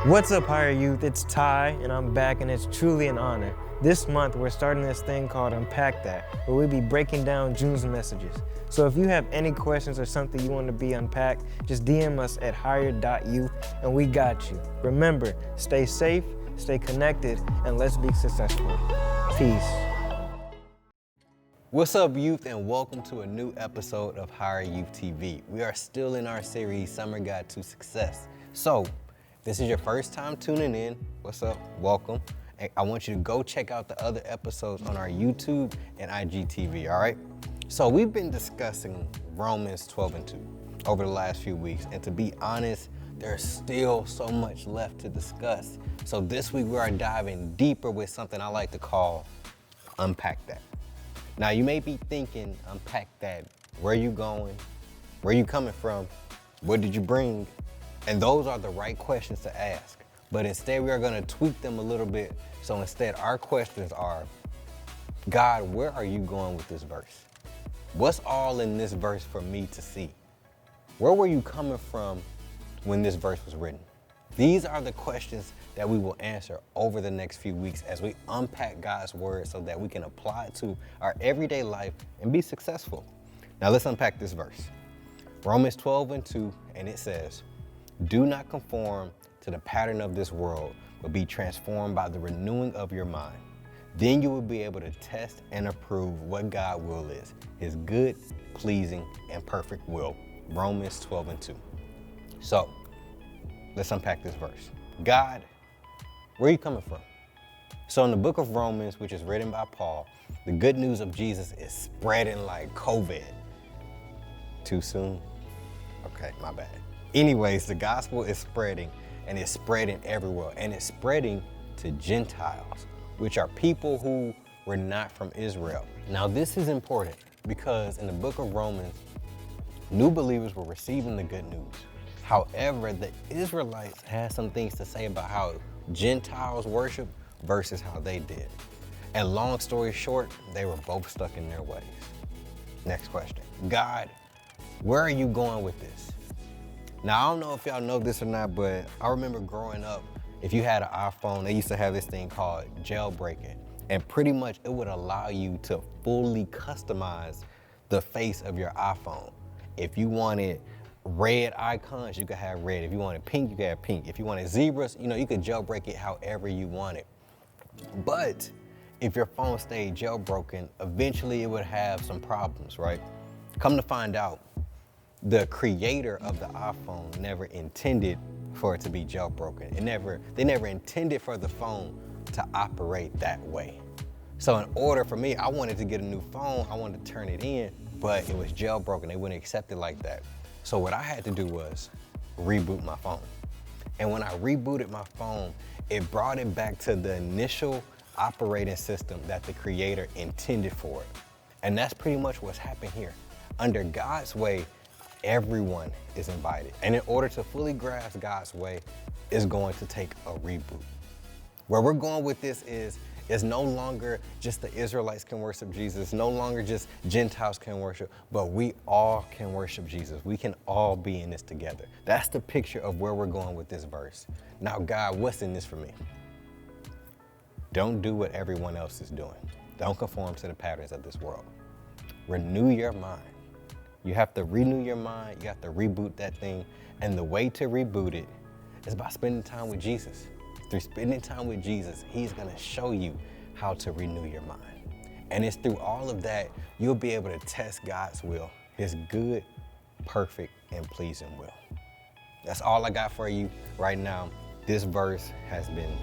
What's up, Higher Youth? It's Ty, and I'm back, and it's truly an honor. This month, we're starting this thing called Unpack That, where we'll be breaking down June's messages. So if you have any questions or something you want to be unpacked, just DM us at higher.youth, and we got you. Remember, stay safe, stay connected, and let's be successful. Peace. What's up, youth, and welcome to a new episode of Higher Youth TV. We are still in our series, Summer Guide to Success. So, if this is your first time tuning in, what's up? Welcome. And I want you to go check out the other episodes on our YouTube and IGTV, all right? So we've been discussing Romans 12:2 over the last few weeks, and to be honest, there's still so much left to discuss. So this week we are diving deeper with something I like to call Unpack That. Now you may be thinking, unpack that, where are you going? Where are you coming from? What did you bring? And those are the right questions to ask. But instead, we are going to tweak them a little bit. So instead, our questions are, God, where are you going with this verse? What's all in this verse for me to see? Where were you coming from when this verse was written? These are the questions that we will answer over the next few weeks as we unpack God's word so that we can apply it to our everyday life and be successful. Now let's unpack this verse. Romans 12:2, and it says, do not conform to the pattern of this world, but be transformed by the renewing of your mind. Then you will be able to test and approve what God's will is, his good, pleasing, and perfect will. Romans 12:2. So, let's unpack this verse. God, where are you coming from? So in the book of Romans, which is written by Paul, the good news of Jesus is spreading like COVID. Too soon? Okay, my bad. Anyways, the gospel is spreading, and it's spreading everywhere, and it's spreading to Gentiles, which are people who were not from Israel. Now, this is important because in the book of Romans, new believers were receiving the good news. However, the Israelites had some things to say about how Gentiles worship versus how they did. And long story short, they were both stuck in their ways. Next question. God, where are you going with this? Now, I don't know if y'all know this or not, but I remember growing up, if you had an iPhone, they used to have this thing called jailbreaking. And pretty much it would allow you to fully customize the face of your iPhone. If you wanted red icons, you could have red. If you wanted pink, you could have pink. If you wanted zebras, you could jailbreak it however you wanted. But if your phone stayed jailbroken, eventually it would have some problems, right? Come to find out, the creator of the iPhone never intended for it to be jailbroken. They never intended for the phone to operate that way. So in order for me, I wanted to get a new phone, I wanted to turn it in, but it was jailbroken. They wouldn't accept it like that. So what I had to do was reboot my phone. And when I rebooted my phone, it brought it back to the initial operating system that the creator intended for it. And that's pretty much what's happened here. Under God's way, everyone is invited. And in order to fully grasp God's way, it's going to take a reboot. Where we're going with this is no longer just the Israelites can worship Jesus, no longer just Gentiles can worship, but we all can worship Jesus. We can all be in this together. That's the picture of where we're going with this verse. Now, God, what's in this for me? Don't do what everyone else is doing. Don't conform to the patterns of this world. Renew your mind. You have to renew your mind. You have to reboot that thing. And the way to reboot it is by spending time with Jesus. Through spending time with Jesus, he's going to show you how to renew your mind. And it's through all of that, you'll be able to test God's will, his good, perfect, and pleasing will. That's all I got for you right now. This verse has been